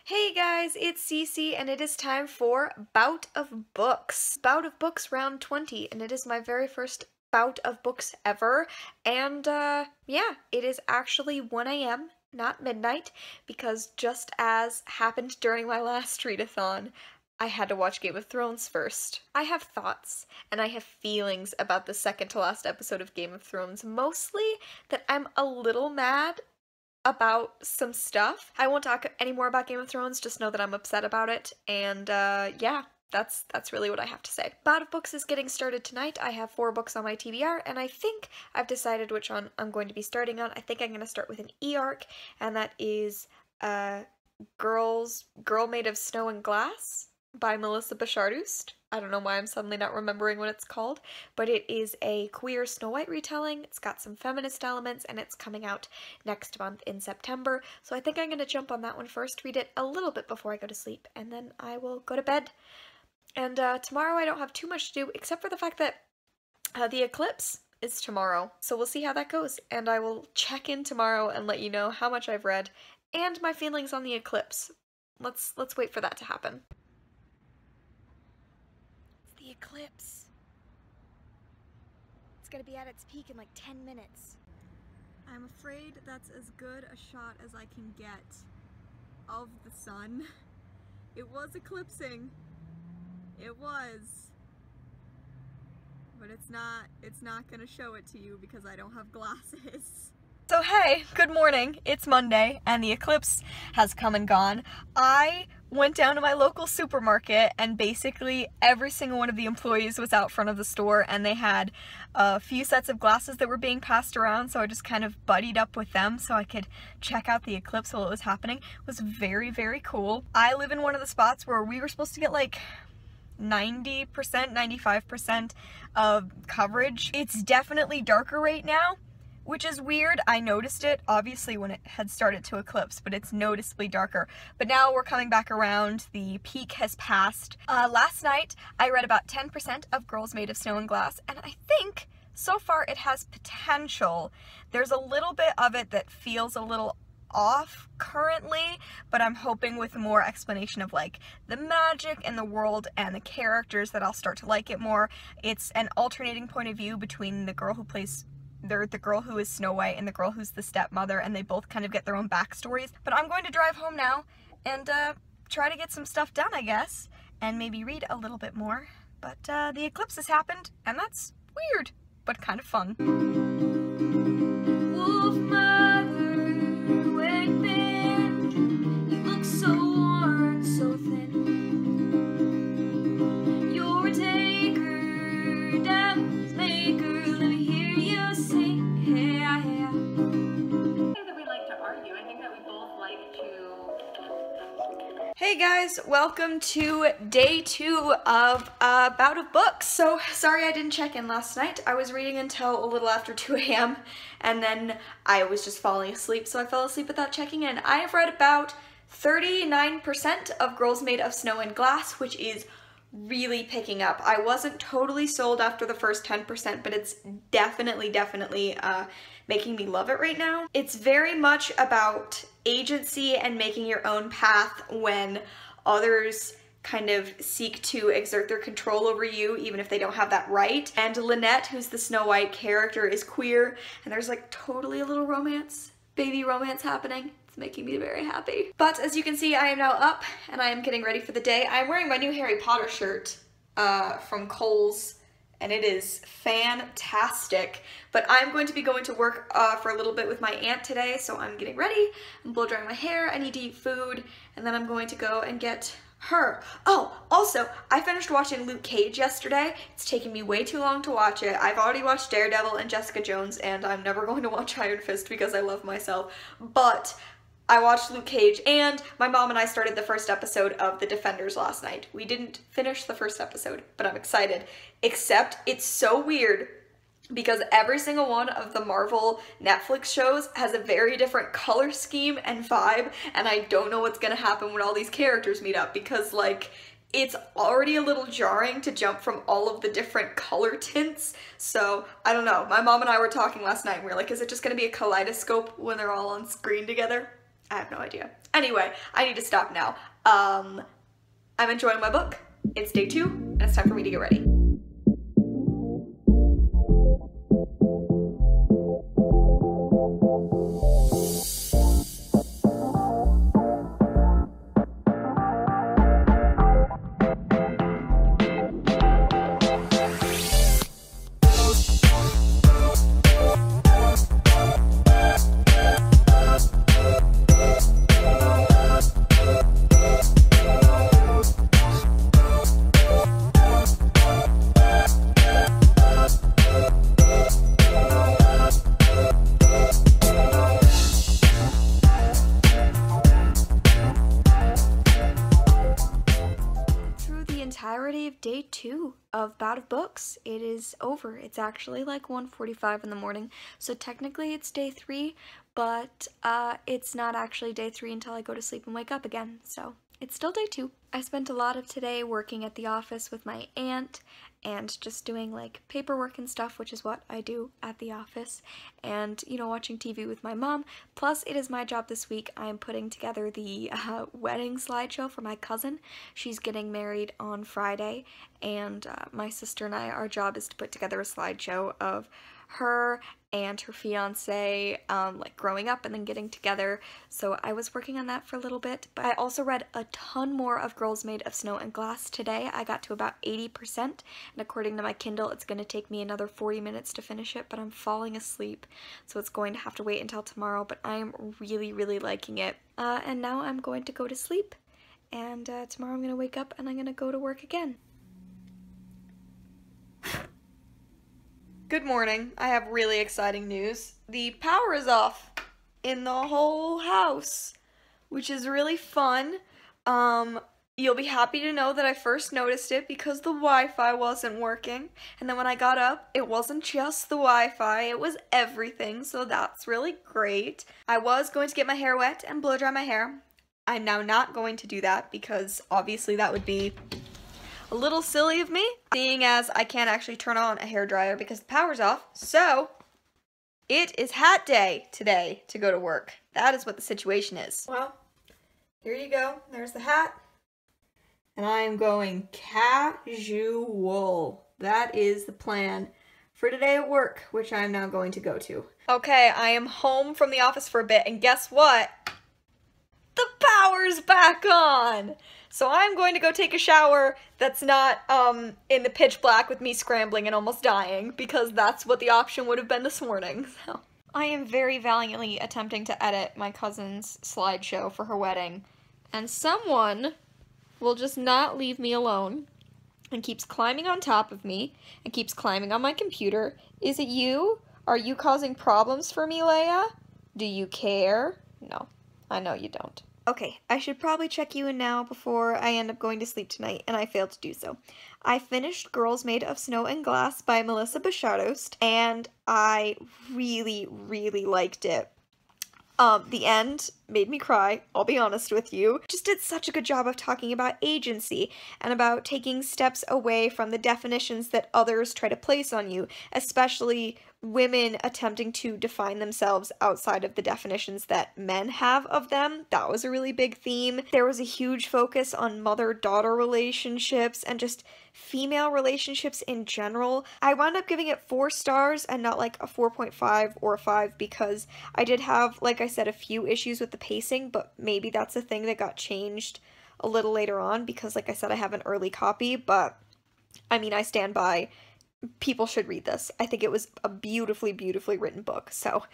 Hey guys, it's Cece and it is time for Bout of Books. Bout of Books round 20, and it is my very first bout of books ever. And yeah, it is actually 1 a.m., not midnight, because just as happened during my last readathon, I had to watch Game of Thrones first. I have thoughts and I have feelings about the second to last episode of Game of Thrones, mostly that I'm a little mad about some stuff. I won't talk any more about Game of Thrones, just know that I'm upset about it, and yeah, that's really what I have to say. Bout of Books is getting started tonight. I have 4 books on my TBR, and I think I've decided which one I'm going to be starting on. I think I'm going to start with an E-arc, and that is Girl Made of Snow and Glass by Melissa Bashardust. I don't know why I'm suddenly not remembering what it's called, but it is a queer Snow White retelling. It's got some feminist elements, and it's coming out next month in September. So I think I'm going to jump on that one first, read it a little bit before I go to sleep, and then I will go to bed. And tomorrow I don't have too much to do, except for the fact that the eclipse is tomorrow. So we'll see how that goes, and I will check in tomorrow and let you know how much I've read and my feelings on the eclipse. Let's wait for that to happen. The eclipse. It's gonna be at its peak in like 10 minutes. I'm afraid that's as good a shot as I can get of the sun. It was eclipsing. It was. But it's not gonna show it to you because I don't have glasses. So hey, good morning. It's Monday and the eclipse has come and gone. I went down to my local supermarket and basically every single one of the employees was out front of the store and they had a few sets of glasses that were being passed around, so I just kind of buddied up with them so I could check out the eclipse while it was happening. It was very, very cool. I live in one of the spots where we were supposed to get like 90%, 95% of coverage. It's definitely darker right now, which is weird. I noticed it, obviously, when it had started to eclipse, but it's noticeably darker. But now we're coming back around. The peak has passed. Last night, I read about 10% of Girls Made of Snow and Glass, and I think so far it has potential. There's a little bit of it that feels a little off currently, but I'm hoping with more explanation of like the magic and the world and the characters that I'll start to like it more. It's an alternating point of view between the girl who plays the girl who is Snow White and the girl who's the stepmother, and they both kind of get their own backstories. But I'm going to drive home now and try to get some stuff done, I guess, and maybe read a little bit more. But the eclipse has happened, and that's weird, but kind of fun. Wolf mother, wake bend, you look so worn, so thin. You're a taker, devil's maker, let me hear you sing. Yeah, yeah. That we like to argue. I think that we both like to. Hey guys, welcome to day 2 of Bout of Books. So sorry I didn't check in last night. I was reading until a little after 2 a.m. and then I was just falling asleep, so I fell asleep without checking in. I have read about 39% of Girls Made of Snow and Glass, which is really picking up. I wasn't totally sold after the first 10%, but it's definitely making me love it right now. It's very much about agency and making your own path when others kind of seek to exert their control over you, even if they don't have that right. And Lynette, who's the Snow White character, is queer, and there's like totally a little romance, baby romance happening. It's making me very happy. But as you can see, I am now up and I am getting ready for the day. I'm wearing my new Harry Potter shirt from Kohl's, and it is fantastic. But I'm going to be going to work for a little bit with my aunt today, so I'm getting ready. I'm blow drying my hair, I need to eat food, and then I'm going to go and get her. Oh, also, I finished watching Luke Cage yesterday. It's taken me way too long to watch it. I've already watched Daredevil and Jessica Jones, and I'm never going to watch Iron Fist because I love myself. But I watched Luke Cage, and my mom and I started the first episode of The Defenders last night. We didn't finish the first episode, but I'm excited. Except it's so weird because every single one of the Marvel Netflix shows has a very different color scheme and vibe, and I don't know what's gonna happen when all these characters meet up because, like, it's already a little jarring to jump from all of the different color tints. So I don't know. My mom and I were talking last night and we were like, is it just gonna be a kaleidoscope when they're all on screen together? I have no idea. Anyway, I need to stop now. I'm enjoying my book. It's day 2, and it's time for me to get ready. Entirety of day 2 of Bout of Books. It is over. It's actually like 1:45 in the morning, so technically it's day 3, but it's not actually day 3 until I go to sleep and wake up again, so it's still day 2. I spent a lot of today working at the office with my aunt and just doing like paperwork and stuff, which is what I do at the office, and you know, watching TV with my mom. Plus it is my job this week. I am putting together the wedding slideshow for my cousin. She's getting married on Friday, and my sister and I, our job is to put together a slideshow of her and her fiance like growing up and then getting together. So I was working on that for a little bit, but I also read a ton more of Girls Made of Snow and Glass today. I got to about 80%, and according to my Kindle it's going to take me another 40 minutes to finish it, but I'm falling asleep, so it's going to have to wait until tomorrow, but I am really liking it. And now I'm going to go to sleep, and tomorrow I'm going to wake up and I'm going to go to work again. Good morning. I have really exciting news. The power is off in the whole house, which is really fun. You'll be happy to know that I first noticed it because the Wi-Fi wasn't working, and then when I got up, it wasn't just the Wi-Fi, it was everything, so that's really great. I was going to get my hair wet and blow dry my hair. I'm now not going to do that because obviously that would be a little silly of me, seeing as I can't actually turn on a hairdryer because the power's off. So it is hat day today to go to work. That is what the situation is. Well, here you go. There's the hat. And I am going casual. That is the plan for today at work, which I am now going to go to. Okay, I am home from the office for a bit, and guess what? The power's back on! So I'm going to go take a shower that's not in the pitch black with me scrambling and almost dying, because that's what the option would have been this morning. So I am very valiantly attempting to edit my cousin's slideshow for her wedding, and someone will just not leave me alone and keeps climbing on top of me and keeps climbing on my computer. Is it you? Are you causing problems for me, Leia? Do you care? No, I know you don't. Okay, I should probably check you in now before I end up going to sleep tonight, and I failed to do so. I finished Girls Made of Snow and Glass by Melissa Bechatost, and I really liked it. The end made me cry, I'll be honest with you. Just did such a good job of talking about agency and about taking steps away from the definitions that others try to place on you, especially women attempting to define themselves outside of the definitions that men have of them. That was a really big theme. There was a huge focus on mother-daughter relationships and just female relationships in general. I wound up giving it 4 stars and not like a 4.5 or a 5 because I did have, like I said, a few issues with the pacing, but maybe that's a thing that got changed a little later on because, like I said, I have an early copy, but I mean, I stand by. People should read this. I think it was a beautifully written book. So,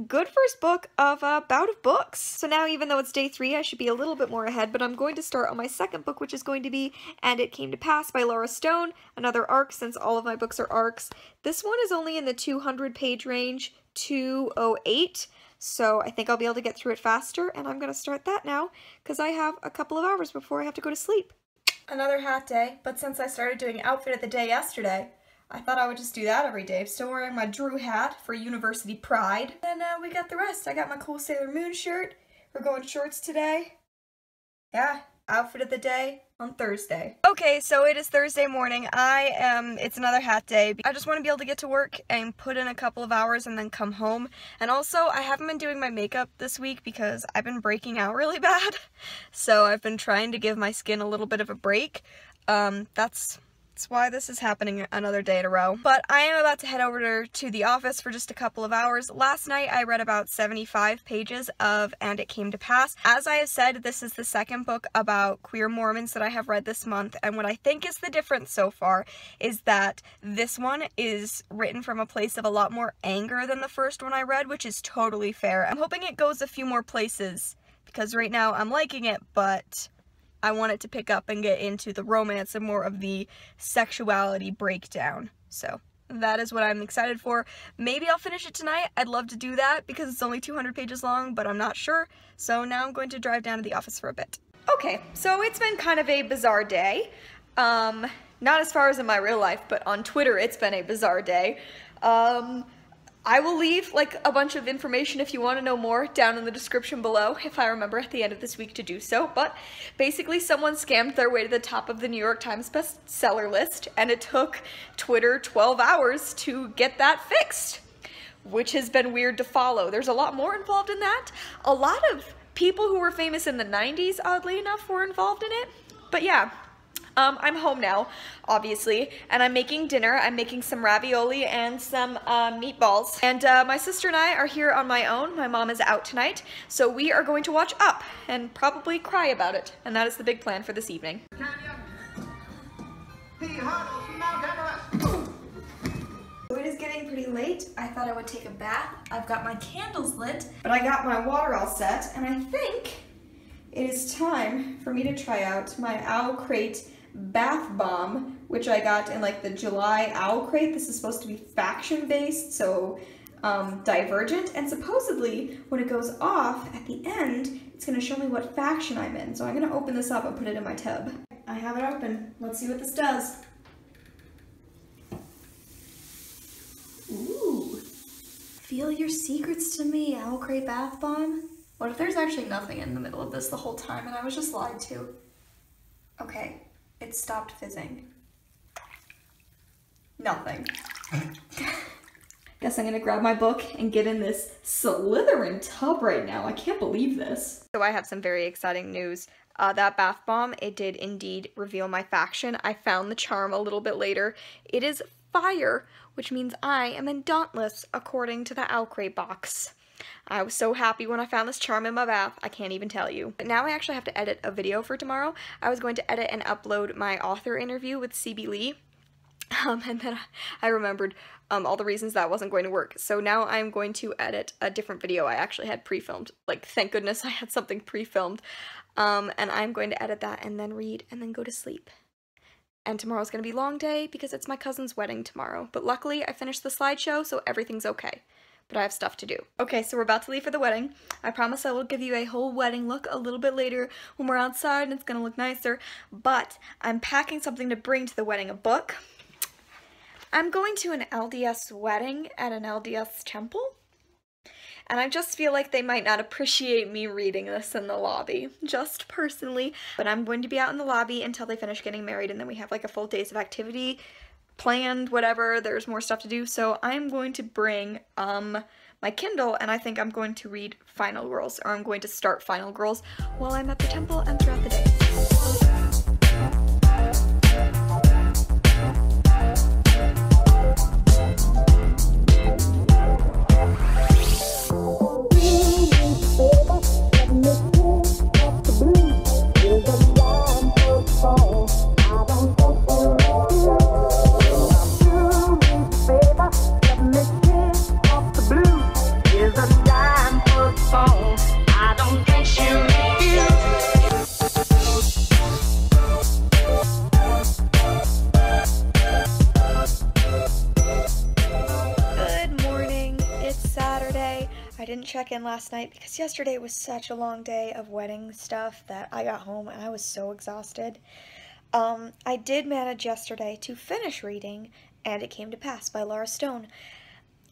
good first book of Bout of Books. So now, even though it's day 3, I should be a little bit more ahead, but I'm going to start on my second book, which is going to be And It Came to Pass by Laura Stone, another arc since all of my books are arcs. This one is only in the 200-page range, 208, so I think I'll be able to get through it faster, and I'm going to start that now, because I have a couple of hours before I have to go to sleep. Another hat day, but since I started doing outfit of the day yesterday, I thought I would just do that every day. I'm still wearing my Drew hat for University Pride. And we got the rest. I got my cool Sailor Moon shirt. We're going shorts today. Yeah, outfit of the day on Thursday. Okay, so it is Thursday morning. It's another hat day. I just want to be able to get to work and put in a couple of hours and then come home. And also, I haven't been doing my makeup this week because I've been breaking out really bad. So I've been trying to give my skin a little bit of a break. That's why this is happening another day in a row. But I am about to head over to the office for just a couple of hours. Last night I read about 75 pages of And It Came to Pass. As I have said, this is the second book about queer Mormons that I have read this month, and what I think is the difference so far is that this one is written from a place of a lot more anger than the first one I read, which is totally fair. I'm hoping it goes a few more places, because right now I'm liking it, but I want it to pick up and get into the romance and more of the sexuality breakdown. So that is what I'm excited for. Maybe I'll finish it tonight. I'd love to do that because it's only 200 pages long, but I'm not sure. So now I'm going to drive down to the office for a bit. Okay, so it's been kind of a bizarre day. Not as far as in my real life, but on Twitter it's been a bizarre day. I will leave like a bunch of information if you want to know more down in the description below if I remember at the end of this week to do so, but basically someone scammed their way to the top of the New York Times bestseller list, and it took Twitter 12 hours to get that fixed, which has been weird to follow. There's a lot more involved in that. A lot of people who were famous in the 90s, oddly enough, were involved in it, but yeah. I'm home now, obviously, and I'm making dinner. I'm making some ravioli and some meatballs. And my sister and I are here on my own. My mom is out tonight, so we are going to watch Up and probably cry about it. And that is the big plan for this evening. It is getting pretty late. I thought I would take a bath. I've got my candles lit, but I got my water all set, and I think it is time for me to try out my Owl Crate bath bomb, which I got in like the July Owl Crate. This is supposed to be faction based, so divergent, and supposedly when it goes off at the end, it's going to show me what faction I'm in. So I'm going to open this up and put it in my tub. I have it open. Let's see what this does. Ooh. Feel your secrets to me, Owl Crate bath bomb. What if there's actually nothing in the middle of this the whole time and I was just lied to? Okay, it stopped fizzing. Nothing. Guess I'm gonna grab my book and get in this Slytherin tub right now. I can't believe this. So I have some very exciting news. That bath bomb, it did indeed reveal my faction. I found the charm a little bit later. It is fire, which means I am in Dauntless, according to the Owl Crate box. I was so happy when I found this charm in my bath, I can't even tell you. But now I actually have to edit a video for tomorrow. I was going to edit and upload my author interview with C.B. Lee, and then I remembered all the reasons that wasn't going to work. So now I'm going to edit a different video I actually had pre-filmed. Like, thank goodness I had something pre-filmed. And I'm going to edit that and then read and then go to sleep. And tomorrow's going to be a long day because it's my cousin's wedding tomorrow. But luckily I finished the slideshow, so everything's okay. But I have stuff to do. Okay, so we're about to leave for the wedding. I promise I will give you a whole wedding look a little bit later when we're outside and it's gonna look nicer, but I'm packing something to bring to the wedding, a book. I'm going to an LDS wedding at an LDS temple, and I just feel like they might not appreciate me reading this in the lobby, just personally, but I'm going to be out in the lobby until they finish getting married, and then we have like a full days of activity planned, whatever, there's more stuff to do, so I'm going to bring my Kindle, and I think I'm going to read Final Girls, or I'm going to start Final Girls while I'm at the temple and throughout the day. I didn't check in last night because yesterday was such a long day of wedding stuff that I got home and I was so exhausted. I did manage yesterday to finish reading And It Came to Pass by Laura Stone.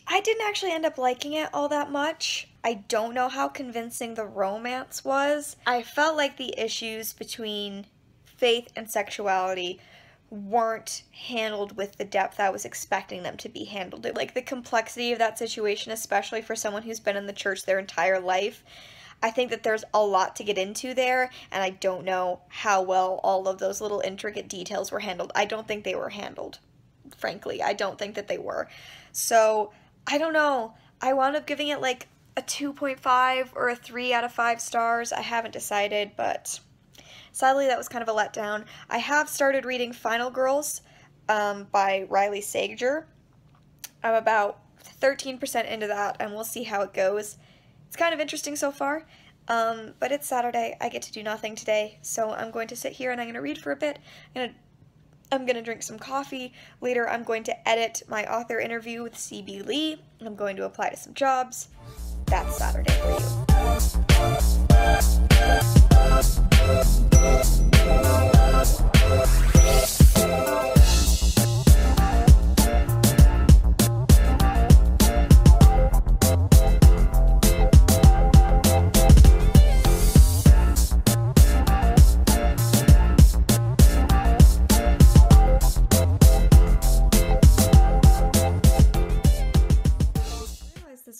I didn't actually end up liking it all that much. I don't know how convincing the romance was. I felt like the issues between faith and sexuality weren't handled with the depth I was expecting them to be handled. Like the complexity of that situation, especially for someone who's been in the church their entire life, I think that there's a lot to get into there, and I don't know how well all of those little intricate details were handled. I don't think they were handled, frankly. I don't think that they were. So, I don't know. I wound up giving it like a 2.5 or a 3 out of 5 stars. I haven't decided, but sadly that was kind of a letdown. I have started reading Final Girls by Riley Sager. I'm about 13% into that, and we'll see how it goes. It's kind of interesting so far, but it's Saturday. I get to do nothing today, so I'm going to sit here and I'm going to read for a bit. I'm going to drink some coffee. Later, I'm going to edit my author interview with C.B. Lee. I'm going to apply to some jobs. That's Saturday for you.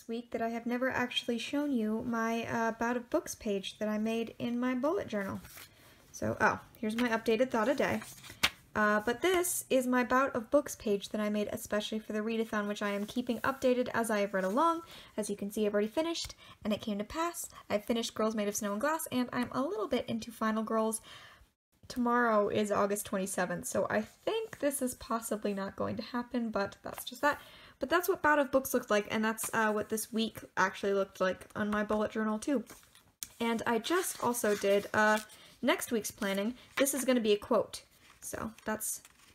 Week that I have never actually shown you my Bout of Books page that I made in my bullet journal. So, here's my updated thought a day. But this is my Bout of Books page that I made especially for the readathon, which I am keeping updated as I have read along. As you can see, I've already finished, and it came to pass. I've finished Girls Made of Snow and Glass, and I'm a little bit into Final Girls. Tomorrow is August 27th, so I think this is possibly not going to happen, but that's just that. But that's what Bout of Books looked like, and that's what this week actually looked like on my bullet journal too. And I just also did next week's planning. This is going to be a quote. So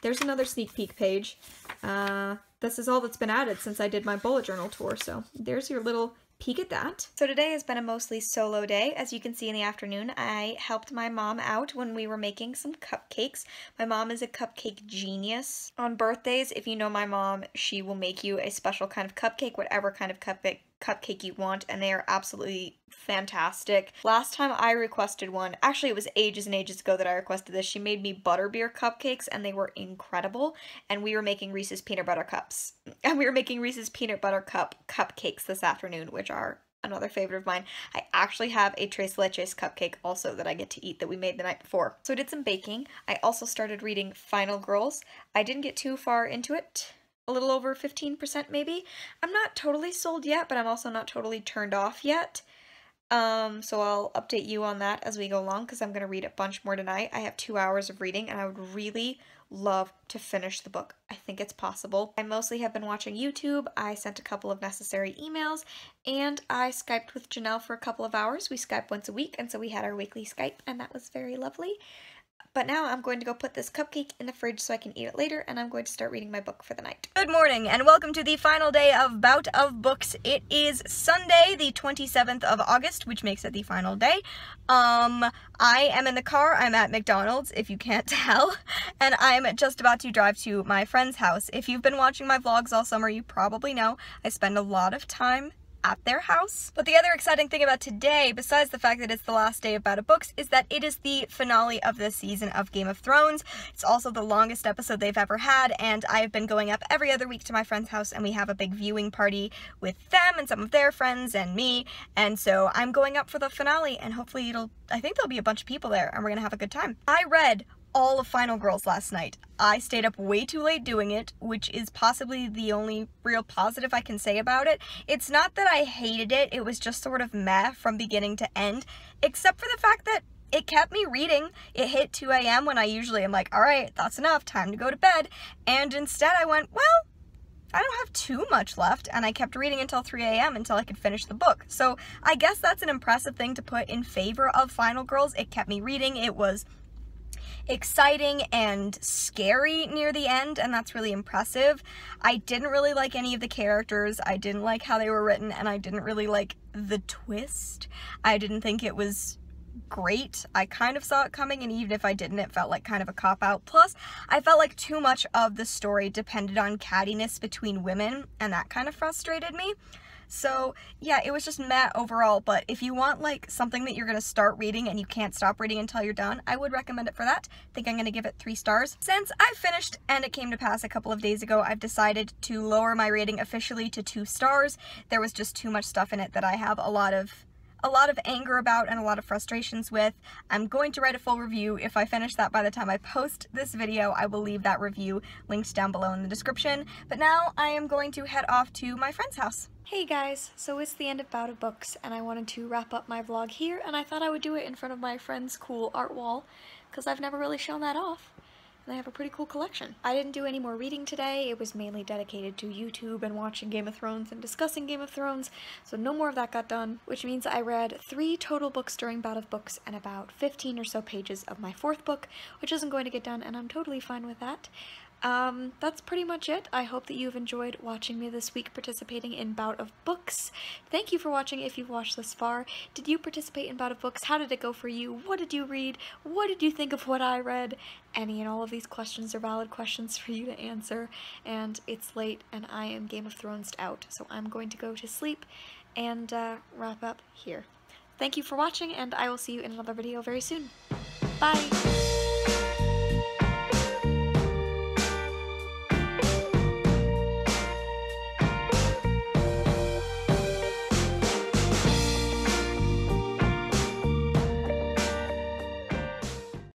there's another sneak peek page. This is all that's been added since I did my bullet journal tour, so there's your little peek at that. So today has been a mostly solo day. As you can see in the afternoon, I helped my mom out when we were making some cupcakes. My mom is a cupcake genius. On birthdays, if you know my mom, she will make you a special kind of cupcake, whatever kind of cupcake you want, and they are absolutely fantastic. Last time I requested one, actually it was ages and ages ago that I requested this, she made me butterbeer cupcakes and they were incredible, and we were making Reese's peanut butter cups. And we were making Reese's peanut butter cupcakes this afternoon, which are another favorite of mine. I actually have a Tres Leches cupcake also that I get to eat that we made the night before. So I did some baking. I also started reading Final Girls. I didn't get too far into it. A little over 15% maybe. I'm not totally sold yet, but I'm also not totally turned off yet. So I'll update you on that as we go along, because I'm going to read a bunch more tonight. I have 2 hours of reading, and I would really love to finish the book. I think it's possible. I mostly have been watching YouTube. I sent a couple of necessary emails, and I Skyped with Janelle for a couple of hours. We Skype once a week, and so we had our weekly Skype, and that was very lovely. But now I'm going to go put this cupcake in the fridge so I can eat it later, and I'm going to start reading my book for the night. Good morning, and welcome to the final day of Bout of Books. It is Sunday, the 27th of August, which makes it the final day. I am in the car. I'm at McDonald's, if you can't tell, and I'm just about to drive to my friend's house. If you've been watching my vlogs all summer, you probably know I spend a lot of time at their house. But the other exciting thing about today, besides the fact that it's the last day of Bout of Books, is that it is the finale of this season of Game of Thrones. It's also the longest episode they've ever had, and I've been going up every other week to my friend's house, and we have a big viewing party with them and some of their friends and me, and so I'm going up for the finale, and hopefully I think there'll be a bunch of people there, and we're gonna have a good time. I read all of Final Girls last night. I stayed up way too late doing it, which is possibly the only real positive I can say about it. It's not that I hated it, it was just sort of meh from beginning to end, except for the fact that it kept me reading. It hit 2 a.m. when I usually am like, alright, that's enough, time to go to bed, and instead I went, well, I don't have too much left, and I kept reading until 3 a.m. until I could finish the book. So I guess that's an impressive thing to put in favor of Final Girls. It kept me reading. It was exciting and scary near the end, and that's really impressive. I didn't really like any of the characters. I didn't like how they were written, and I didn't really like the twist. I didn't think it was great. I kind of saw it coming, and even if I didn't, it felt like kind of a cop-out. Plus, I felt like too much of the story depended on cattiness between women, and that kind of frustrated me. So yeah, it was just meh overall, but if you want like something that you're gonna start reading and you can't stop reading until you're done, I would recommend it for that. I think I'm gonna give it 3 stars. Since I finished and it came to pass a couple of days ago, I've decided to lower my rating officially to 2 stars. There was just too much stuff in it that I have a lot of anger about and a lot of frustrations with. I'm going to write a full review. If I finish that by the time I post this video, I will leave that review linked down below in the description. But now I am going to head off to my friend's house. Hey guys, so it's the end of Bout of Books, and I wanted to wrap up my vlog here, and I thought I would do it in front of my friend's cool art wall, because I've never really shown that off. They have a pretty cool collection. I didn't do any more reading today. It was mainly dedicated to YouTube and watching Game of Thrones and discussing Game of Thrones, so no more of that got done, which means I read 3 total books during Bout of Books and about 15 or so pages of my 4th book, which isn't going to get done, and I'm totally fine with that. That's pretty much it. I hope that you've enjoyed watching me this week participating in Bout of Books. Thank you for watching if you've watched this far. Did you participate in Bout of Books? How did it go for you? What did you read? What did you think of what I read? Any and all of these questions are valid questions for you to answer, and it's late and I am Game of Thrones out, so I'm going to go to sleep and wrap up here. Thank you for watching, and I will see you in another video very soon. Bye!